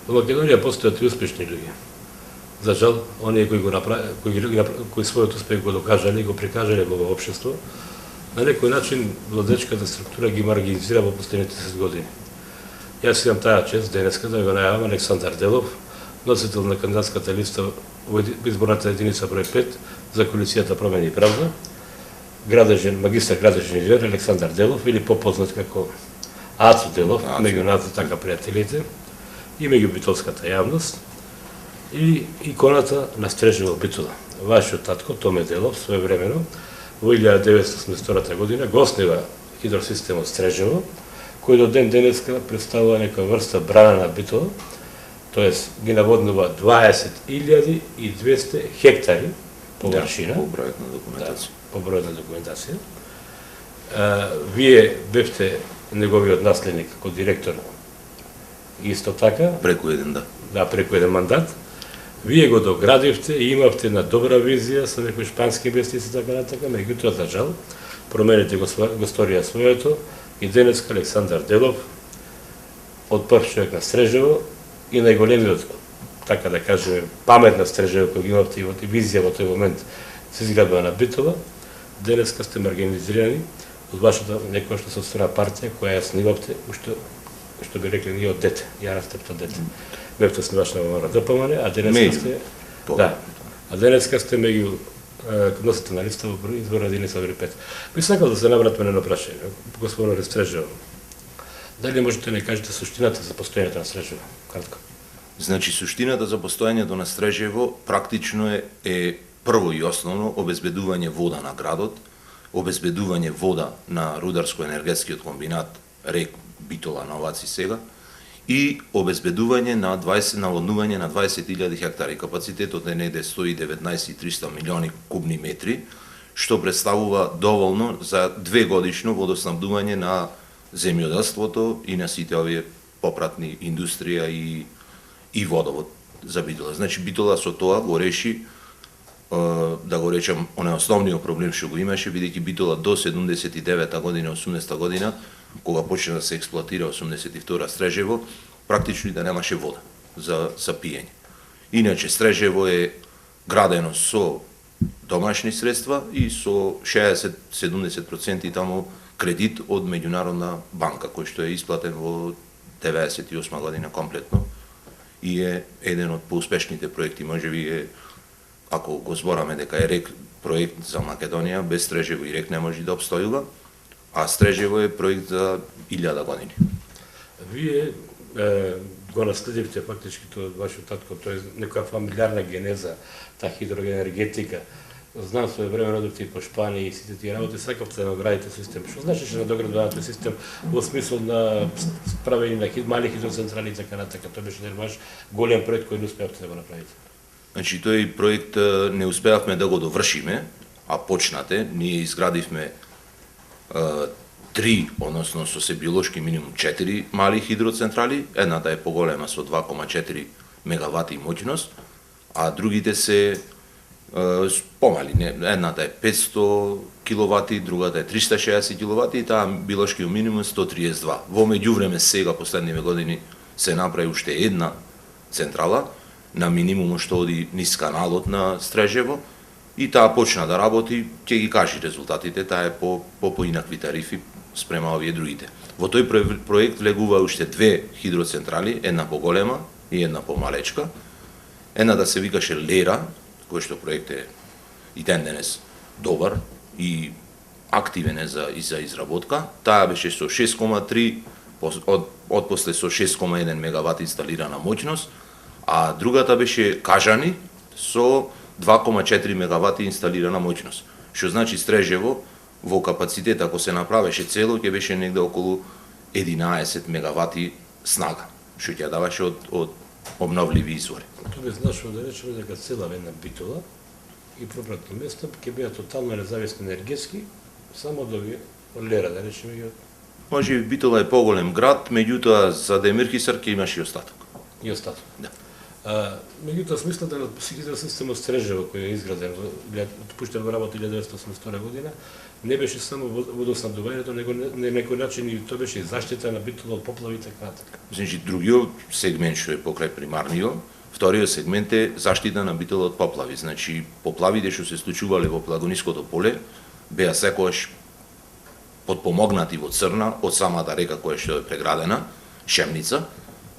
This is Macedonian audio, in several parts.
Во Македонија постојат и успешни луѓе. За жал, оние кои кои својот успех го докажале и го прикажале во општество, на некој начин владечката структура ги маргинизира во последните 10 години. Јас имам таа чест денеска да го најавам Александар Делов, носител на кандидатската листа во изборната единица број 5 за коалицијата Промени и правда, магистар градежен инженер Александар Делов, или попознат како Ацо Делов, меѓу нас така пријателите, и меѓу битолската јавност, и иконата на Стрежево Битола. Вашиот татко, Томе Делов, своевремено, во 1982 година го основа хидросистемот Стрежево, кој до ден денеска представува некоја врста брана на Битола, тоест ги наводнува 20.200 хектари површина. По бројот на документација. По бројот на документација. Вие бевте неговиот наследник како директор исто така. Преку еден, да. Да, преку еден мандат. Вие го доградивте и имавте на добра визија со некои шпански инвестиции така натака, меѓутоа за жал промените го сторија своето и денеска Александар Делов од прв човек на Стрежево и најголемиот, така да кажеме, памет на Стрежево кој ги имавте и визија во тој момент се изградба на Битола, денеска сте маргинизирани од вашата некојашна сопствена партија која ја снивавте, што би рекле ние од дете, ја растепто дете. Бевте сниваш на ДПМН, а денеска сте да. А денеска сте меѓу носите на листа во изборна единица број 5. Би сакал да се навратиме на прашање, господин Стрежево. Дали можете да не кажете суштината за постојањето на Стрежево? Кратко. Значи, суштината за постојањето на Стрежево практично е прво и основно обезбедување вода на градот, обезбедување вода на рударско-енергетскиот комбинат РЕК Битола на оваци сега и обезбедување на наводнување на 20.000 хектари. Капацитетот е негде 119.300 милиони кубни метри, што представува доволно за 2 годишно водоснабдување на земјоделството и на сите овие попратни индустрија и водовод за Битола. Значи, Битола со тоа го реши, да го речем, оној основниот проблем што го имаше, бидејќи Битола до 79-та година, 80-та година, кога почна да се експлоатира 82-та Стрежево, практично да немаше вода за пиење. Иначе Стрежево е градено со домашни средства и со 60-70% таму кредит од Меѓународна банка, кој што е исплатен во 98 година комплетно и е еден од поуспешните проекти, можеби е, ако го збораме дека е РЕК проект за Македонија, без Стрежево и РЕК не може да обстојува, а Стрежево е проект за 1000 години. Вие го наследивте фактички тоа од вашиот татко, тоа е некоја фамилиарна генеза, таа хидроенергетика. Знам своевремено одевте и по Шпанија и сите тие работи, сакавте да надоградите систем. Што значеше надоградувањето систем во смисол на правење на мали хидроцентрали и така натака? Тоа беше ваш голем проект кој не успеавте да го направите. Значи, тој проект не успеавме да го довршиме, а почнате. Ние изградивме 3, односно со се биолошки минимум 4 мали хидроцентрали. Едната е поголема со 2,4 мегавати моќност, а другите се помали. Едната е 500 киловати, другата е 360 киловати и таа биолошки минимум 132. Во меѓувреме сега, последниве години, се направи уште една централа на минимум што оди низ каналот на Стрежево и таа почна да работи, ќе ги кажи резултатите, таа е по поинакви тарифи спрема овие другите. Во тој проект влегува уште 2 хидроцентрали, една поголема и една помалечка. Едната се викаше Лера, кој што проект е и ден денес добар и активен е за изработка. Таа беше со 6,3, од после со 6,1 мегават инсталирана моќност, а другата беше Кажани со 2,4 мегавати инсталирана моќност. Што значи Стрежево во капацитет, ако се направеше цело, ќе беше негде околу 11 мегавати снага, што ќе даваше од обновливи извори. Тоа би значило да речеме дека цела една Битола и пропратни места ќе бидат тотално независни енергетски, само до Лера, да речеме и од... Може би Битола е поголем град, меѓутоа за Демирхисар ќе имаш и остаток. И остаток. Да. Меѓутоа, смислата на хидросистемот Стрежево, кој е изграден, отпуштен во работа 1982 година, не беше само водоснабдувањето, него на некој начин и тоа беше и заштита на Битола од поплави и така натаму. Значи, другиот сегмент што е покрај примарниот, вториот сегмент е заштита на Битола од поплави. Значи, поплавите што се случувале во Пелагониското поле беа секогаш подпомогнати во Црна од самата река која што е преградена, Шемница,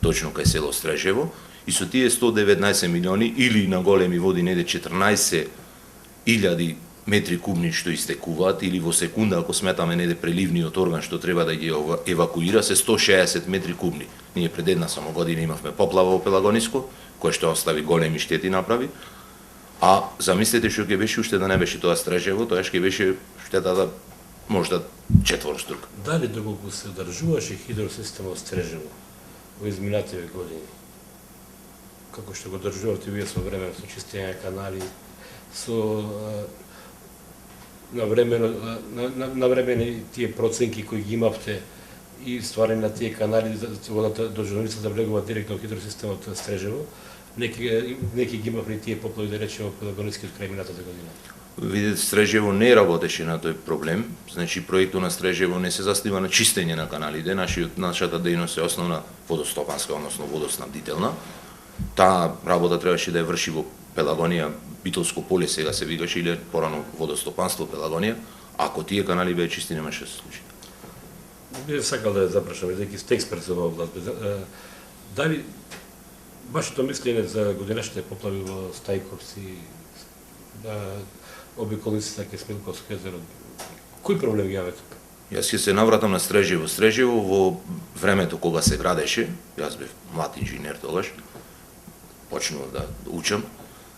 точно кај село Стрежево, и со тие 119 милиони или на големи води неде 14.000 метри кубни што истекуваат, или во секунда, ако сметаме неде преливниот орган што треба да ги евакуира, се 160 метри кубни. Ние пред една само година имавме поплава во Пелагониско, која што остави големи штети направи, а замислете што ќе беше уште да не беше тоа Стрежево, тоа ќе беше штетата можда четворострука. Дали доколку се одржуваше хидросистемот Стрежево во изминативе години, како што го држувате вие со време со чистење канали, со навремени тие проценки кои ги имавте и стварење на тие канали водата до Жуновица да влегува директно во хидросистемот Стрежево, неки ги имавме тие поплави да речеме во Пелагонискиот крај минатата година. Видете, Стрежево не работеше на тој проблем, значи проектот на Стрежево не се заснива на чистење на каналите, нашата дејност е основна водостопанска, односно водоснабдителна. Таа работа требаше да ја врши во Пелагонија, Битолско поле сега се викаше, или порано водостопанство Пелагонија. Ако тие канали беа чисти, немаше да се случи. Би сакал да ја запрашам, бидејќи сте експерт за оваа област. Дали вашето мислење за годинашните поплави во Стајковци, обиколницата кај Смилковско езеро, кој проблем ги јаве тука? Јас ќе се навратам на Стрежево. Стрежево во времето кога се градеше, јас бев млад инженер тогаш, почнував да учам,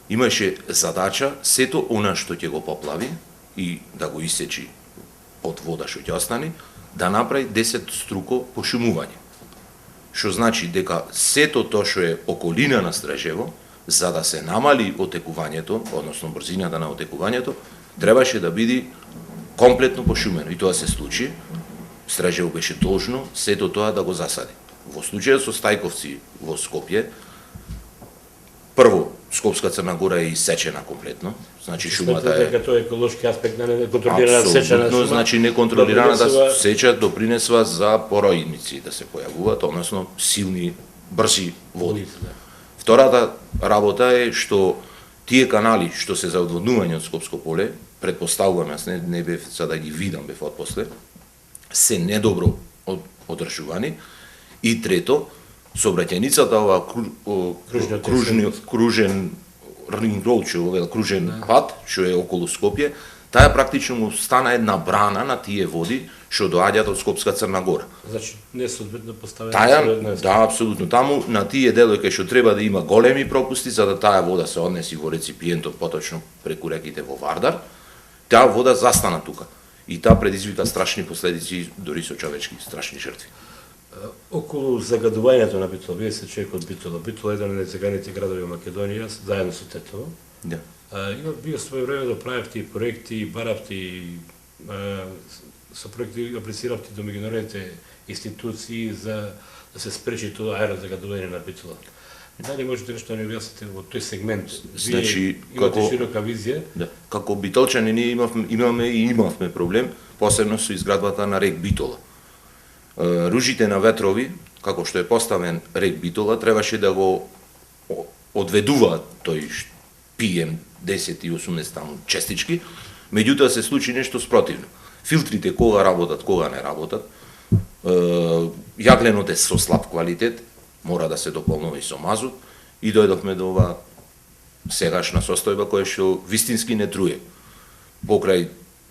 имаше задача сето она што ќе го поплави и да го исечи од вода што ќе остане, да направи 10 струко пошумување. Што значи дека сето тоа што е околина на Стрежево, за да се намали отекувањето, односно брзината на отекувањето, требаше да биде комплетно пошумено. И тоа се случи. Стрежево беше должно сето тоа да го засади. Во случајот со Стајковци во Скопје, прво, Скопска Црна Гора е исечена комплетно, значи шумата е... Дека тоа е еколошки аспект на неконтролирана сеча на шума. Значи неконтролираната сеча допринесува за пороидници да се појавуваат, односно силни, брзи води. Втората работа е што тие канали што се за одводнување од Скопско поле, предпоставувам, јас не бев за да ги видам, бев отпосле, се недобро одржувани. И трето, сообраќајницата, ова кружен ring road, кружен пат, што е околу Скопје, таа практично му стана една брана на тие води што доаѓаат од Скопска Црна Гора. Значи, несоодветно поставена. Да, апсолутно. Таму на тие делови кај што треба да има големи пропусти за да таа вода се однеси во реципиентот, поточно преку реките во Вардар, таа вода застана тука. И таа предизвика страшни последици, дори со човечки страшни жртви. Околу загадувањето на Битола, вие се човек од Битола. Битола е еден од најзаганите градови во Македонија, заедно со Тетово. Да. Вие своје време да правевте и проекти, баравте со проекти аплициравте до меѓународните институции за да се спречи тоа аерозагадување на Битола. Дали можете нешто да ни објасните во тој сегмент? Значи, имате широка визија. Да. Како битолчани ние имавме проблем, посебно со изградбата на рек Битола. Ружите на ветрови, како што е поставен рек Битола, требаше да го одведуваат тој PM10 и 18 таму честички, меѓутоа се случи нешто спротивно. Филтрите кога работат, кога не работат, јагленот е со слаб квалитет, мора да се дополнува и со мазут, и дојдовме до ова сегашна состојба која што вистински не труе. Покрај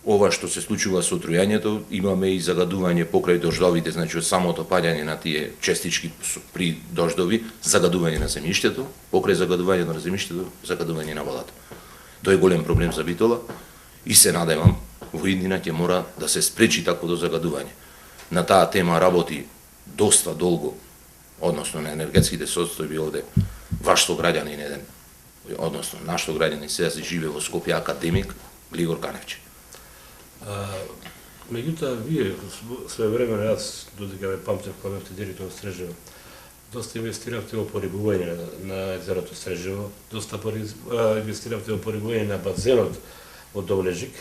ова што се случува со трујањето, имаме и загадување покрај дождовите, значи од самото паѓање на тие честички при дождови, загадување на земјиштето, покрај загадувањето на земјиштето, загадување на водата. Тоа е голем проблем за Битола и се надевам во иднина ќе мора да се спречи такво загадување. На таа тема работи доста долго, односно на енергетските состојби овде, ваш сограѓанин еден, односно наш сограѓанин сега се живее во Скопје, академик Глигор Каневче. Меѓутоа, вие своевремено, јас додека ме памтев кога бевте директор од Стрежево, доста инвестиравте во порибување на езерото Стрежево, доста инвестиравте во порибување на базенот во Довлежик,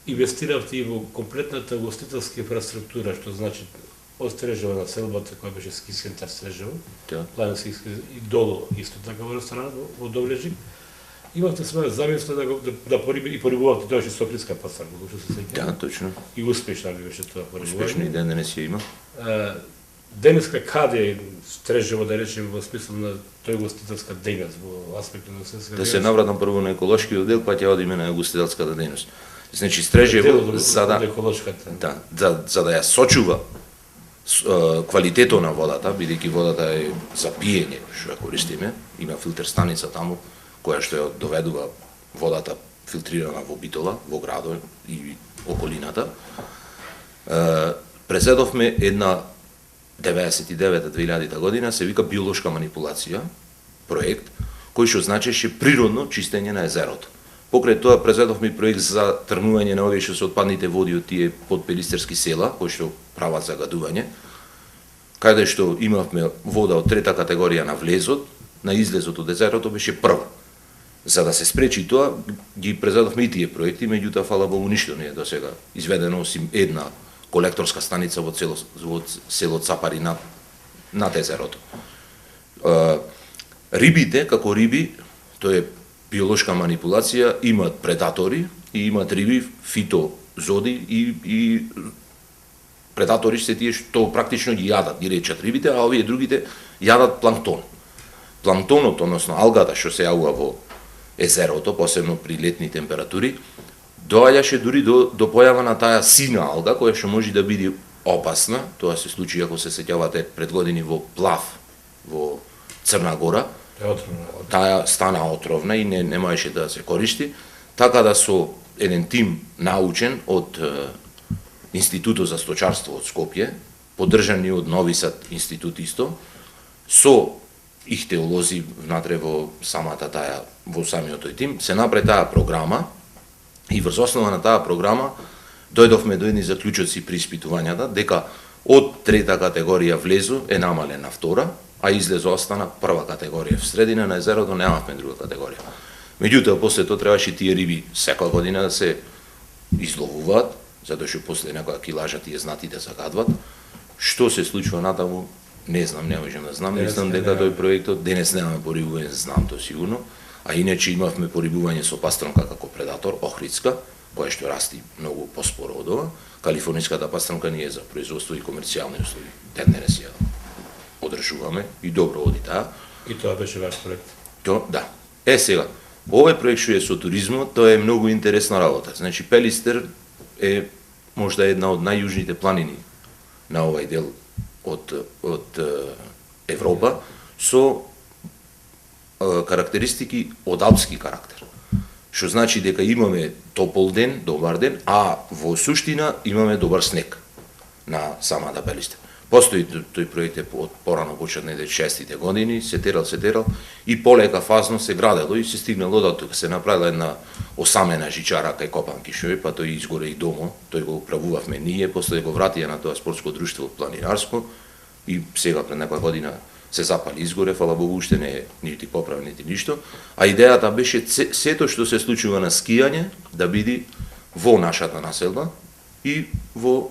инвестиравте и во комплетната гостителска инфраструктура, што значи од Стрежево на селбата која беше ски центар Стрежево, планински и долу исто така во ресторан во Довлежик. Имавте своја замисла да порибувавте, тоа беше Сопринска пасарка, што се сеќавам. Да, точно. И успешно би беше тоа порибување. Успешно и ден денес ја има. Денеска каде Стрежево, да речем, во смисла на тој гостителска дејност, во аспектот на гостителска дејност? Да се навратам прво на еколошкиот дел, па ќе одиме на гостителската дејност. Значи Стрежево за да ја сочува квалитетот на водата, бидејќи водата е за пиење, што ја користиме, има филтер станица таму која што ја доведува водата филтрирана во Битола, во градот и околината. Презедовме една 99-2000 година се вика биолошка манипулација, проект кој што значеше природно чистење на езерото. Покрај тоа презедовме проект за тргнување на овие што се отпадните води од тие подпелистерски села кои што прават загадување, каде што имавме вода од трета категорија на влезот, на излезот од езерото беше прва. За да се спречи тоа, ги презедовме и тие проекти, меѓутоа фала Богу ништо не е досега изведено осим една колекторска станица во село Цапари над езерото. Рибите, како риби, тоа е биолошка манипулација, имат предатори и имат риби, фитозоди и предатори се тие што практично ги јадат, ги речат рибите, а овие другите јадат планктон. Планктонот, односно алгата што се јавува во езерото, посебно при летни температури, доаѓаше дури до појава на таа сина алга, која што може да биде опасна. Тоа се случи, ако се сеќавате, пред години во Плав, во Црна Гора. Таа стана отровна и не можеше да се користи. Така да со еден тим научен од Институтот за сточарство од Скопје, поддржани од Нови Сад институт исто, со ихтеолози внатре во самата таа, во самиот тој тим, се направи таа програма и врз основа на таа програма дојдовме до едни заклучоци при испитувањата дека од трета категорија влезу е намален на втора, а излезо остана прва категорија. В средина на езерото немавме друга категорија. Меѓутоа, после тоа требаше тие риби секоја година да се изловуваат, затоа што после некоја килажа тие знатите загадват. Што се случува натаму, не знам, не можам да знам. Мислам дека тој проектот, денес немаме порибување, знам тоа сигурно, а иначе имавме порибување со пастронка како предатор, охридска, која што расти многу поспоро од ова. Калифорниската пастронка не е за производство и комерцијални услуги. Ден денес ја одржуваме и добро оди таа. И тоа беше ваш проект? Да. Сега, овој проект што е со туризмот, тоа е многу интересна работа. Значи, Пелистер е можда една од најјужните планини на овај дел од Европа, со карактеристики од алпски карактер. Што значи дека имаме топол ден, добар ден, а во суштина имаме добар снег на самата Пелистер. Постои тој проект од порано почет на 60-тите години, се терал и полека фазно се градело и се стигнало до тука. Се направила една осамена жичара кај Копанки шој, па тој изгоре и домо, тој го управувавме ние, после го вратија на тоа спортско друштво планинарско и сега пред некоја година се запали изгоре, фала Богу уште не е нити поправен, нити ништо. А идејата беше сето што се случува на скијање да биде во нашата населба и во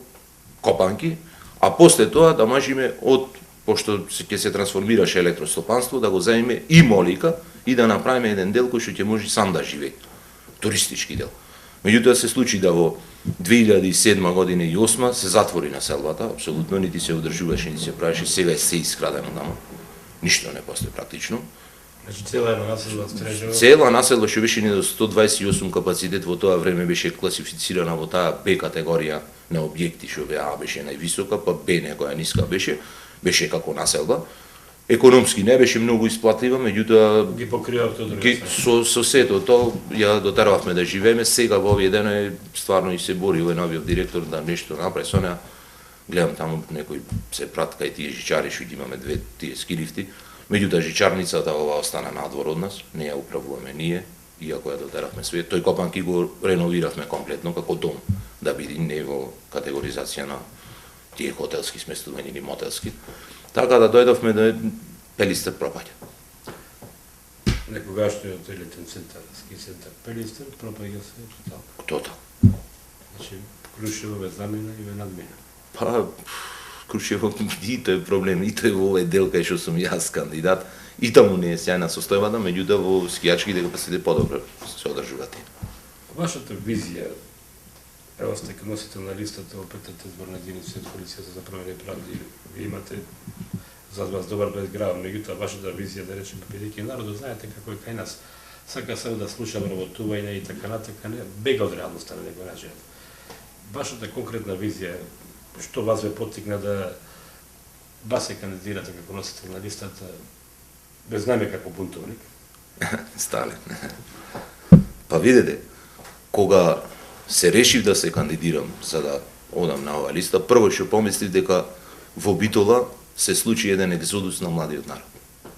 Копанки, а после тоа да можеме пошто ќе се трансформираше електростопанство, да го земеме и Молика и да направиме еден дел кој што ќе може сам да живее, туристички дел. Меѓутоа се случи да во 2007 година и 2008 се затвори населбата, апсолутно нити се одржуваше, нити се правеше, сега е се искрадено таму. Ништо не постои практично. Значи цела една населба Стрежево. Цела населба што беше до 128 капацитет во тоа време беше класифицирана во таа Б категорија на објекти, што А беше највисока, па Б некоја ниска беше како населба. Економски не беше многу исплатива, меѓутоа ги покривавте од друга страна. Со сето тоа ја дотеравме да живееме. Сега во овие денови стварно и се бори овој новиот директор да нешто направи со неа. Гледам таму некој се прат кај тие жичари што ги имаме две тие скилифти. Меѓутоа жичарницата ова остана надвор од нас, не ја управуваме ние, иако ја дотеравме све. Тој Копанки го реновиравме комплетно како дом, да биде не во категоризација на тие хотелски сместувања или мотелски. Така да дојдовме до Пелистер пропаѓа. Некогашниот елитен центар, ски центар Пелистер, пропаѓа се тотално. Тотално. Значи, Крушево ве замина и ве надмина. Па, Крушево и тој проблем, и тој во овој дел кај што сум јас кандидат, и таму не е сјајна состојбата, меѓутоа во скијачките капацитети подобро се одржуваат. Вашата визија, ево сте носител на листата во петата изборна единица од Коалицијата за промена и правди, ви имате за вас добар бекграунд, меѓутоа вашата визија, да речеме, бидејќи народот знаете како е кај нас, сака само да слуша вработување и така натака, не бега од реалноста на некој начин. Вашата конкретна визија, што вас ве поттикна да вас се кандидирате како носител на листата, без наме како бунтовник? Сталин. Па видете, кога се решив да се кандидирам за да одам на оваа листа, прво што помислив дека во Битола се случи еден екзодус на младиот народ.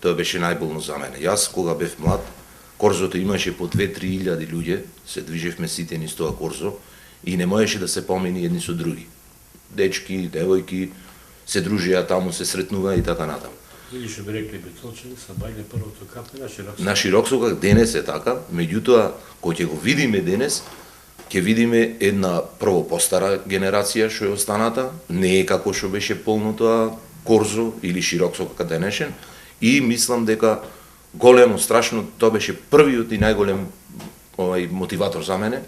Тоа беше најболно за мене. Јас кога бев млад, корзото имаше по 2-3 илјади луѓе, се движевме сите низ тоа корзо и не можеше да се помени едни со други. Дечки, девојки се дружеа таму, се сретнуваа и така натаму. Или што би рекли битолчани, са бајле првото капе на Широксокак. На Широксокак денес е така, меѓутоа кога ќе го видиме денес, ќе видиме една прво постара генерација што е останата, не е како што беше полно тоа корзо или Широксокак денешен, и мислам дека големо, страшно, тоа беше првиот и најголем мотиватор за мене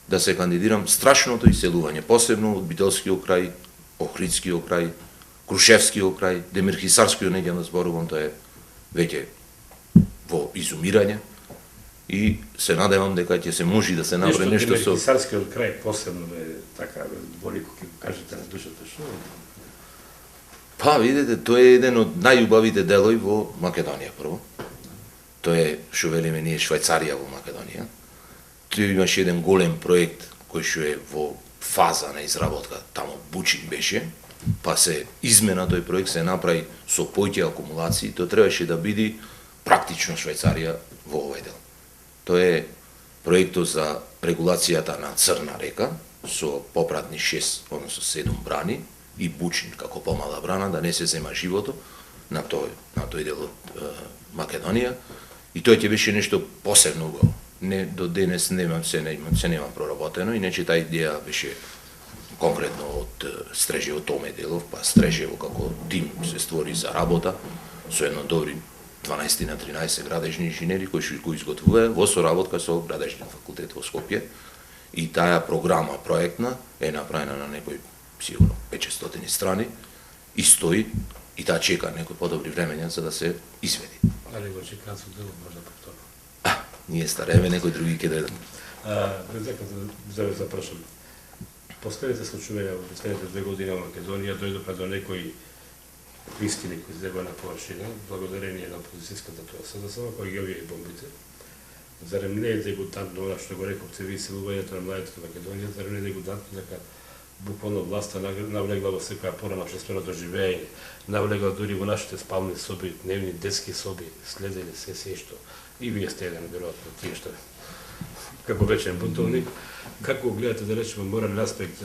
да се кандидирам, страшното иселување, посебно од Битолскиот крај, Охридскиот крај, Крушевскиот крај, Демирхисарскиот неѓа да зборувам, тоа е веќе во изумирање и се надевам дека ќе се може да се направи нешто со Демирхисарскиот крај посебно е така боли кога ќе кажете на душата што? Па видите, тоа е еден од најубавите делови во Македонија прво. Тоа е што велиме ние Швајцарија во Македонија. Тој имаше еден голем проект кој што е во фаза на изработка, таму Бучин беше, па се измена тој проект, се направи со појќе акумулации, тоа требаше да биде практично Швајцарија во овој дел. Тоа е проектот за регулацијата на Црна река, со попратни 6, односно 7 брани, и Бучин како помала брана, да не се зема живото на тој дел од Македонија, и тоа ќе беше нешто посебно убаво. Не, до денес се нема проработено, иначе таа идеја беше конкретно од Стрежево Томе Делов, па Стрежево како тим се створи за работа, со едно добри 12 на 13 градежни инженери кои што изготвуваа во соработка со градежниот факултет во Скопје, и таа програма проектна е направена на некој сигурно 500 страни и стои, и таа чека некои подобри времења за да се изведи. Али го чекаат со дело можда повторно. Ние стареме, некои други ќе дојдат. Дека да ве запрашам. Последните случувања во последните 2 години во Македонија дојдоа до некои истини кои се на површина, благодарение на опозицијската тоа СДС, кои ги овие бомбите. Зарем не е дегутантно она што го рековте ви, селувањето на младите во Македонија, зарем не е дегутантно дека буквално власта навлегла во секоја пора на общественото живење, навлегла дури во нашите спални соби, дневни детски соби, следеле се што. И вие сте еден, веројатно, тие што како вечен бунтовник. Како гледате, да речеме, морален аспект,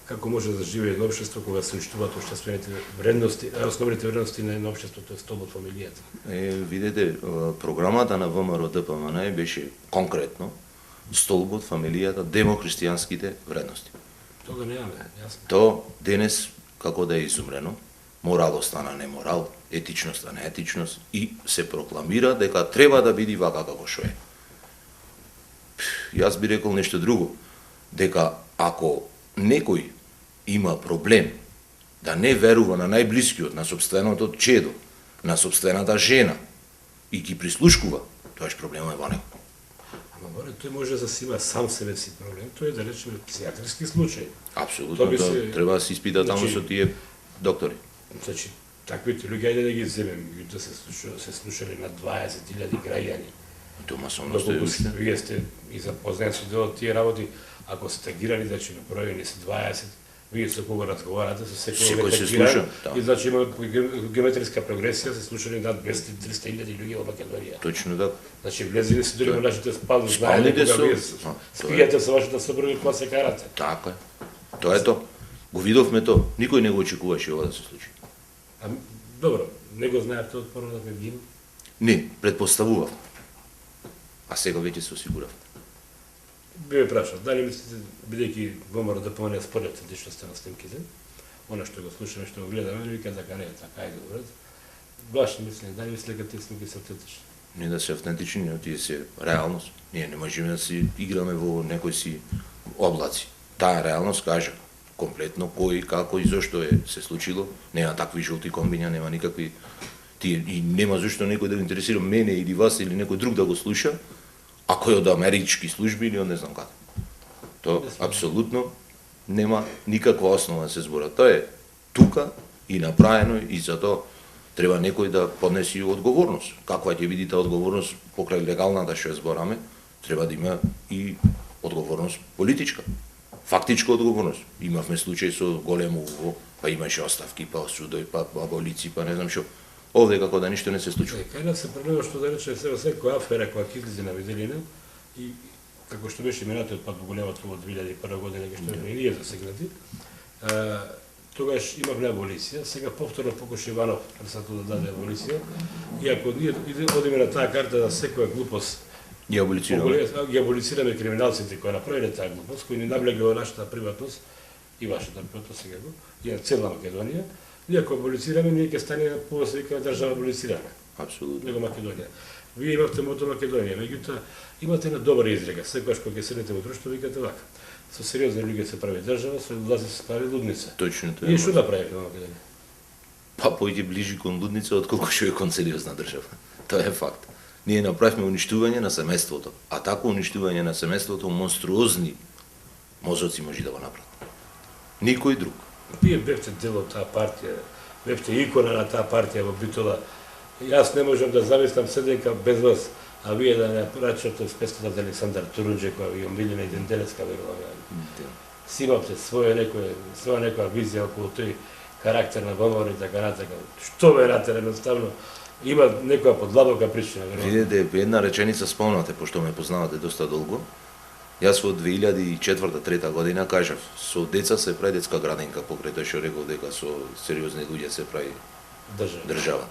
како може да живее едно општество кога се уништуваат општествените вредности, основните вредности на едно општество, тоа е столбот фамилијата? Видете, програмата на ВМРО ДПМН беше конкретно столбот фамилијата, демохристијанските вредности. Тога немаме, јасно. То денес како да е изумрено, морал стана неморал, етичност стана етичност, и се прокламира дека треба да биде вака како што е. Јас би рекол нешто друго, дека ако некој има проблем да не верува на најблискиот, на собственото чедо, на собствената жена и ги прислушкува, тоаш проблемот е во него. Ама море, тој може да си има сам себе си проблем, тој е да речеме психијатрски случај. Апсолутно, треба да се испита таму со тие доктори. Значи, таквите луѓе ајде да ги земем, да се слушали на 20.000 граѓани. Тоа масовност е уште. Вие сте и запознаени со дел од тие работи, ако сте тагирани, значи бројани се 20, вие со кого разговарате, со секој се слуша, и значи има геометриска прогресија, се слушали над 200-300.000 луѓе во Македонија. Точно така. Значи влезени се дури во нашите спални, знаеме кога вие спијате со вашата сопруга, кога се карате. Така е. Тоа е тоа. Го видовме тоа, никој не го очекуваше ова да се случи. Добро, не го знаевте од прво да ме гину? Не, предпоставував. А сега веќе се осигурав. Би ме прашал, дали мислите, бидејќи ВМРО да помне според автентичноста на снимките, она што го слушаме, што го гледаме, не вика дека не е така, ајде го вред. Ваше мислење, дали мислите дека тие снимки се автентични? Не да се автентични, но тие се реалност. Ние не можеме да си играме во некои си облаци. Таа реалност кажа комплетно кој, како и зошто се случило. Нема такви жолти комбиња, нема никакви тие и нема зошто некој да го интересира мене или вас или некој друг да го слуша, ако е од амерички служби или од не знам како. Тоа апсолутно нема никаква основа да се збора. Тоа е тука и направено и затоа треба некој да поднеси одговорност. Каква ќе биде таа одговорност покрај легалната што ја збораме, треба да има и одговорност политичка. Фактичка одговорност. Имавме случај со големо уво, па имаше оставки, па судој, па аболици, па не знам што. Овде како да ништо не се случува. Кај нас се проблема што да рече секоја афера која ќе излезе на виделина и како што беше минатиот пат во големото во 2001 година, што не ние засегнати, тогаш имавме аболиција, сега повторно покуша Иванов председател да даде аболиција, и ако ние одиме на таа карта да секоја глупост Ги аболицираме криминалците кои направиле таа глупост, кои ни наблегле во нашата приватност и вашата приватност сега го, и на цела Македонија, и ако аболицираме, ние ќе стане повеќе држава аболицирана. Апсолутно. Него Македонија. Вие имавте мото Македонија, меѓутоа имате една добра изрека, секогаш кога ќе седнете во друштво викате вака. Со сериозни луѓе се прави држава, со луѓе се прави лудница. Точно тоа. Ние што направивме во Македонија? Па поиќе ближи кон лудница отколку што е кон сериозна држава. Тоа е факт. Ние направивме уништување на семејството, а тако уништување на семејството монструозни мозоци може да го направат. Никој друг. Вие бевте дел од таа партија, бевте икона на таа партија во Битола. Јас не можам да замислам седека без вас, а вие да не прачате спеската за Александар Турунџе, која ви омилена и ден денеска верувам. Си имавте своја некоја визија околу тој карактер на ВМРО и така натака. Што ме натера едноставно? Има некоја подлабока причина, верувам. Видете, една реченица спомнате, пошто ме познавате доста долго. Јас во 2004-2003 година кажав, со деца се прави детска градинка, покрај тоа што реков дека со сериозни луѓе се прави држава.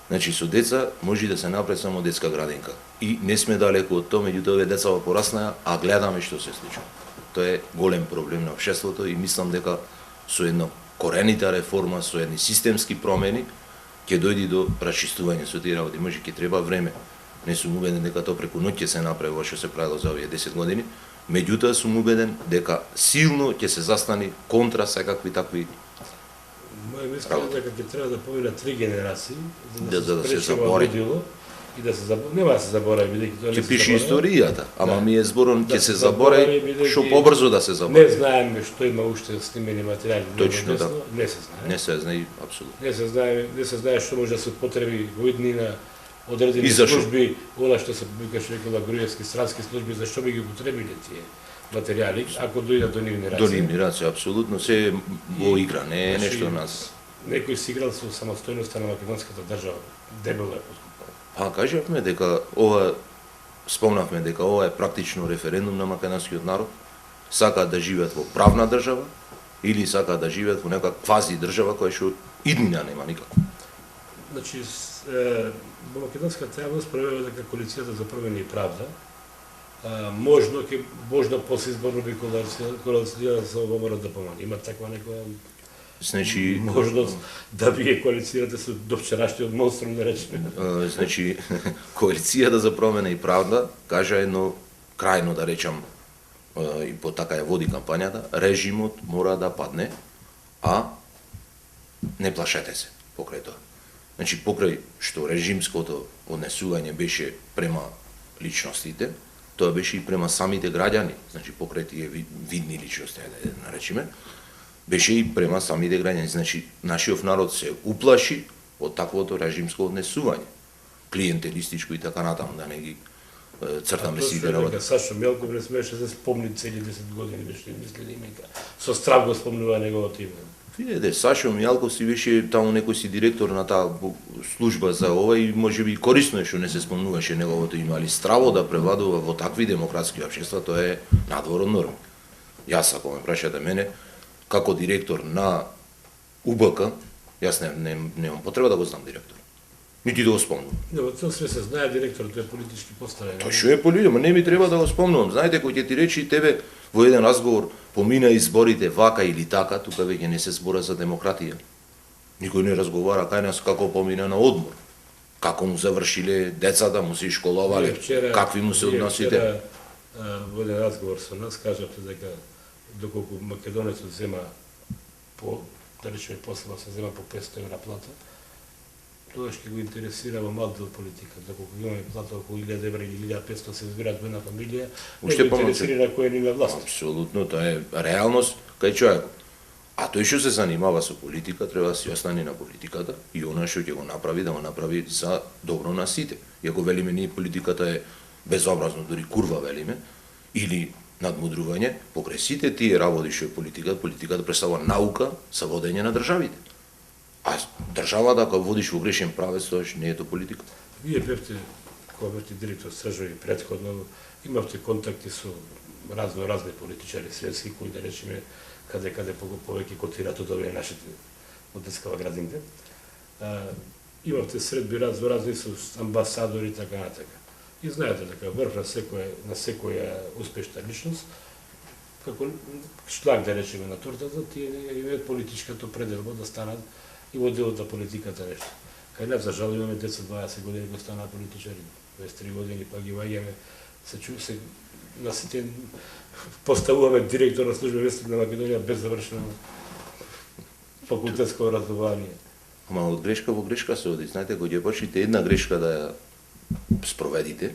Значи, со деца може да се направи само детска градинка. И не сме далеку од тоа, меѓутоа овие деца во пораснаја, а гледаме што се случува. Тоа е голем проблем на општеството и мислам дека со една коренита реформа, со едни системски промени, ќе дојде до расчистување со тие работи. Може ќе треба време. Не сум убеден дека тоа преку ноќ ќе се направи во што се правило за овие 10 години, меѓутоа сум убеден дека силно ќе се застани контра секакви такви. Моје мислење дека ќе треба да поминат 3 генерации за да се забори и да се заборави. Нема да се заборави бидејќи тоа не се ќе пише историјата, ама ми е зборон ќе се заборави што побрзо да се заборави. Не знаеме што има уште снимени материјали. Точно така. Не се знае. Не се знае апсолутно. Не се знае што може да се употреби во иднина одредени служби, она што се викаше некоја Груевски странски служби, зашто би ги употребиле тие материјали, ако дојдат до нивни раци. До нивни раци, апсолутно, се во игра, не е нешто нас. Некој си играл со самостојноста на македонската држава, дебело е подкупал. Па кажавме дека ова, спомнавме дека ова е практично референдум на македонскиот народ, сакаат да живеат во правна држава или сакаат да живеат во некоја квази држава која што иднина нема никако. Значи, во македонската јавност проверува дека коалицијата за промени и правда можно после изборно би коалиција со ВМРО да помогне. Има таква некоја Значи можност да вие коалицирате со довчерашниот монструм, да речеме. Значи коалицијата за промена и правда кажа едно крајно, да речам, и по така ја води кампањата, режимот мора да падне, а не плашете се покрај тоа. Значи покрај што режимското однесување беше према личностите, тоа беше и према самите граѓани, значи покрај тие видни личности, да наречеме, беше и према самите граѓани. Значи нашиот народ се уплаши од таквото режимско однесување, клиентелистичко и така натаму, да не ги цртаме сите работи. Сашо Мелков не смеше да спомни цели 10 години, беше мислени имека. Со страв го спомнува неговото име. Видете, Сашо Мијалков си беше таму некој си директор на таа служба за ова и можеби корисно е што не се спомнуваше неговото име, али страво да превладува во такви демократски општества, тоа е надвор од норма. Јас, ако ме прашате мене, како директор на УБК, јас немам потреба да го знам директор. Нити да го спомнам. Не, во цел све се знае директорот е политички поставен. Тоа што е политика, ма не ми треба да го спомнувам. Знаете, кој ќе ти речи тебе во еден разговор помина изборите вака или така, тука веќе не се збора за демократија. Никој не разговара кај нас како помина на одмор. Како му завршиле децата, му се школовале, какви му се односите. Вчера во еден разговор со нас кажавте дека доколку македонецот зема по, да речеме посла се зема по 500 евра плата, тоа ќе го интересира во мал дел политика. Доколку имаме плата околу 1000 евра или 1500 се избираат во една фамилија, не го интересира кој е на власт. Апсолутно, тоа е реалност кај човекот. А тој што се занимава со политика, треба да се остане на политиката и она што ќе го направи, да го направи за добро на сите. Иако велиме ние политиката е безобразно, дури курва велиме, или надмудрување, покрај сите тие работи што е политиката представува наука за водење на државите. А државата, ако водиш во грешен правец, тоа не е тоа политика. Вие бевте, кога бевте директор Сржови претходно, имавте контакти со разни политичари светски, кои да речеме каде повеќе котираат од овие нашите од Дескава градинка. Имавте средби разни со амбасадори и така натака. И знаете дека врв на секоја успешна личност, како шлаг да речеме на тортата, тие имаат политичката пределба да станат и во делот на политиката нешто. Кај нас, за жал, имаме деца 20 години кои станаа политичари, 23 години, па ги ваѓаме, се на сите поставуваме директор на служба Вестник на Македонија без завршено факултетско образование. Ама од грешка во грешка се оди. Знаете, кога ќе почнете една грешка да ја спроведите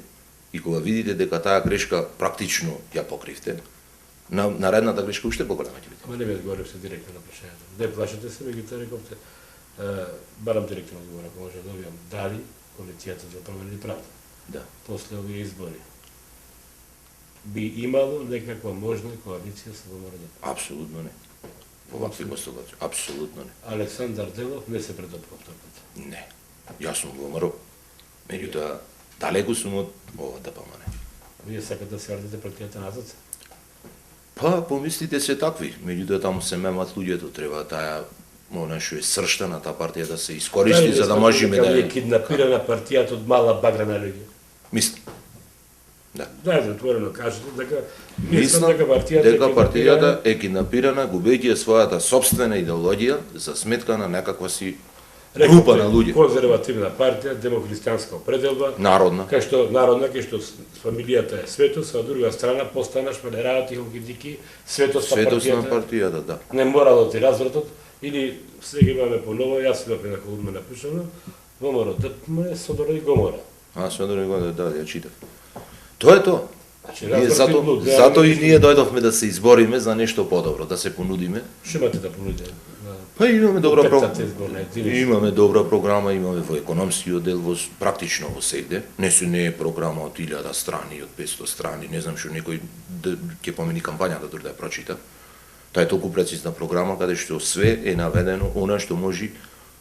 и кога видите дека таа грешка практично ја покривте, наредната грешка уште поголема ќе биде. Ама не ми одговоривте директно на прашањето. Не плашете се, меѓутоа рековте, барам директно одговор, ако може да добиам, дали коалицијата за промена и правда? Да. После овие избори би имало некаква можна коалиција со ВМРО? Апсолутно не. Во вакви констелации, апсолутно не. Александар Делов не се предоправ повторно. Не. Јас сум во ВМРО. Меѓутоа, далеку сум од ова ДПМН. Вие сакате да се вратите партијата назад? Па, помислите се такви. Меѓутоа, таму се мемат луѓето, треба таа она што е сршта на таа партија да се искористи за да можеме да е киднапирана партијата од мала баграна луѓе. Мислам. Да. Да, отворено кажете дека мислам дека партијата е киднапирана губејќи својата сопствена идеологија за сметка на некаква си група на луѓе. Конзервативна партија, демохристијанска определба, народна. Кај што фамилијата е Светос, а од друга страна постанаш федералот и Хокидики, Светосна партијата, да. Не морало ти развратот, или сега имаме поново, јас имаме на кога ме напишано, ВМРО, ДПМН, Содора и Гомора. Содора и Гомора, да, ја читав. Тоа е тоа. Значи, зато и ние дојдовме да се избориме за нешто подобро, да се понудиме. Што имате да понудите? Па имаме добра програма, имаме во економскиот дел, во практично во сегде. Не е програма од 1000 страни, од 500 страни, не знам што некој ќе помени кампањата дури да ја прочита. Тоа е толку прецизна програма каде што све е наведено она што може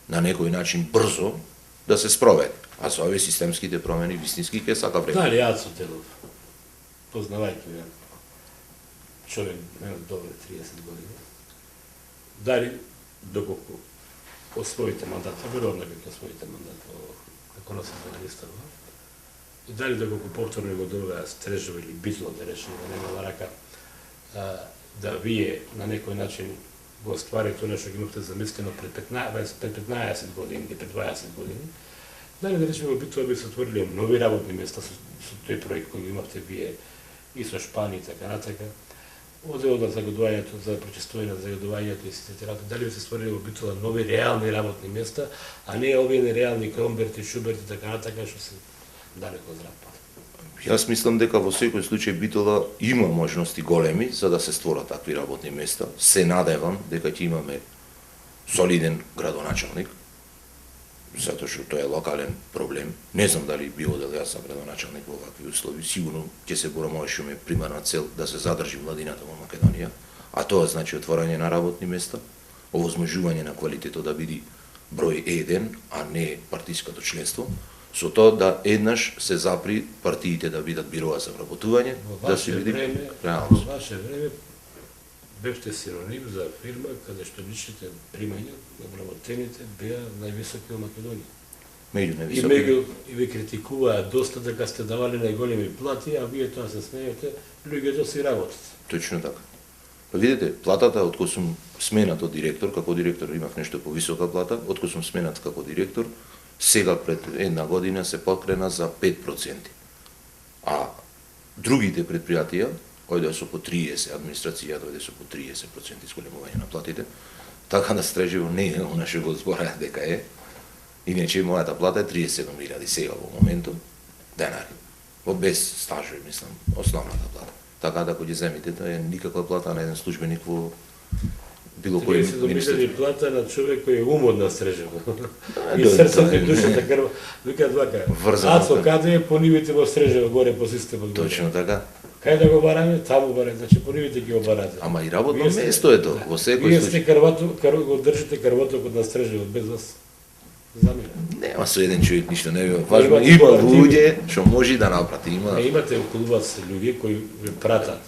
на некој начин брзо да се спроведе. А со овие системските промени вистински ќе сака време. Дали Ацо Делов, познавајќи ја, човек добре 30 години, дали доколку освоите мандат, верувам дека ќе освоите мандат како носител на листава, и дали доколку повторно го добива Стрежов или Битло, да речеме, да немала рака, да вие на некој начин го остварите тоа што ги имавте замислено пред 15 години или пред 20 години, дали да речеме во Битола би се отвориле нови работни места со тој проект кој имавте вие и со Шпанија и така натака, одделот на загадувањето, за прочиствување на загадувањето и сите работи, дали би се створиле во Битола нови реални работни места, а не овие нереални Кромберти, Шуберти и така натака што се далеко од рапа. Јас мислам дека во секој случај Битола има можности големи за да се створат такви работни места. Се надевам дека ќе имаме солиден градоначалник, затоа што тоа е локален проблем. Не знам дали би одел јас за градоначалник во вакви услови. Сигурно ќе се борам, што ми е примарна цел да се задржи младината во Македонија, а тоа значи отворање на работни места, овозможување на квалитетот да биде број 1, а не партиското членство, со тоа да еднаш се запри партиите да бидат бирова за вработување, да се биде реалност. Во ваше време бевте синоним за фирма каде што личните примања на вработените беа највисоки во Македонија. Меѓу И највисоки. и ви критикуваа доста дека сте давали најголеми плати, а вие тоа се смеете, луѓето си работат. Точно така. Па видите, платата од кога сум сменат од директор, како директор имав нешто повисока плата, од кога сум сменат како директор, сега пред една година се покрена за 5%. А другите предпријатија, ојде со по 30, администрацијата ојде со по 30% изголемување на платите, така да Стрежево не е она што го збораа дека е. Иначе мојата плата е 37.000 сега во моментот денари. Во без стажови, мислам, основната плата. Така да ако ги земите, тоа е никаква плата на еден службеник во било кој 37.000 плата на човек кој е умот на Стрежево. И срцето и душата крв, викаат вака. Ацо каде е по нивите во Стрежево горе по системот. Точно така. Кај да го бараме? Таму бараме, значи по нивите ги обарате. Ама и работно место е тоа, во секој Вие случај. сте го држите крвотокот на Стрежево без вас. За мене. Нема со еден човек ништо не бива. Важно има луѓе што може да напрати, има Имате околу вас луѓе кои ве пратат.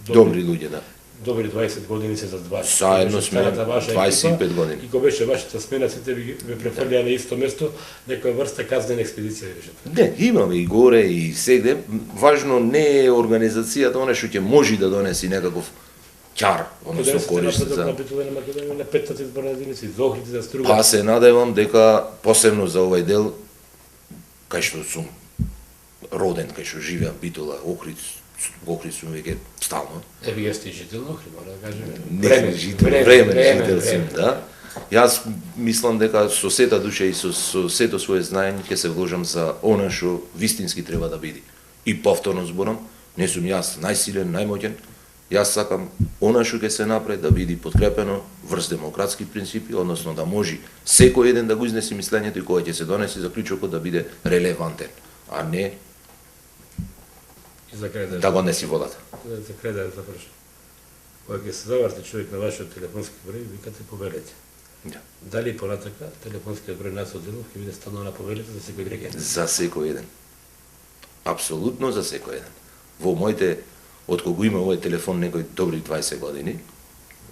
добри луѓе, да. Добри 20 години се задваја. Заедно сме 25 години. И кога беше вашата смена, сите ве префрлија на исто место, некоја врста казнена експедиција беше тоа. Не, имаме и горе и сегде. Важно не е организацијата, она што ќе може да донеси некаков ќар, односно корист за... Капитуле на Македонија на петтата изборна единица, за Охрид и за Струга. Па се надевам дека посебно за овој дел, кај што сум роден, кај што живеам Битола, Охрид сум веќе стално. Вие сте жител на Охрид, мора да кажеме. Не време жител сум, да. Јас мислам дека со сета душа и со сето свое знаење ќе се вложам за она што вистински треба да биде. И повторно зборам, не сум јас најсилен, најмоќен. Јас сакам она што ќе се направи да биде подкрепено врз демократски принципи, односно да може секој еден да го изнеси мислењето и кога ќе се донеси заклучокот да биде релевантен, а не И за крај да го неси водата. За крај да завршам. Кога ќе се заврти човек на вашиот телефонски број, викате повелете. Да. Дали понатака телефонскиот број на Соделов ќе биде станува на повелете за секој граѓанин? За секој еден. Апсолутно за секој еден. Во моите, од кога има овој телефон некои добри 20 години,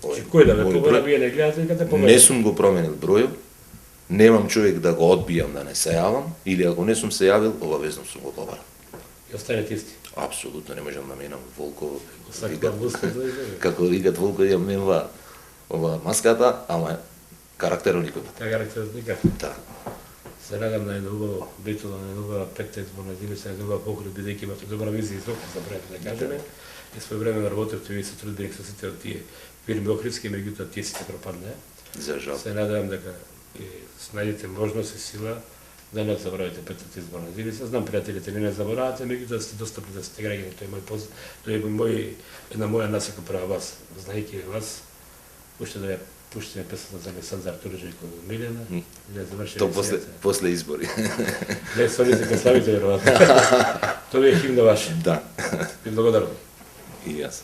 Кој да ме повела, вие не гледате, викате повелете. не сум го променил бројот, немам човек да го одбијам да не се јавам, или ако не сум се јавил, обавезно сум го побарал. И останете исти. Апсолутно не можам да менам Волко, Сакам вуска да како викат Волко, ја менва ова маската, ама карактерот никој. Така карактерот никак. Да. Се надам на едно убаво Битола, на едно убава петта изборна единица, на едно убава Охрид, бидејќи имате добра визија и срок, забравете да кажеме. И своевремено работевте ви сотрудник со сите од тие фирми охридски, меѓутоа тие сите пропаднаа. За жал. Се надевам дека ќе снајдете можност и сила да не забравите петтата изборна единица. Знам пријателите ми не заборавате, меѓутоа сте достапни да сте граѓани, тоа е една моја насока према вас, знаејќи вас, уште да ја пуштиме песната за Александар Турџевиќ од Милена, и да завршиме. То после избори. Не, соните ке славите веројатно. Тоа е химна ваша. Да. И благодарам. И јас.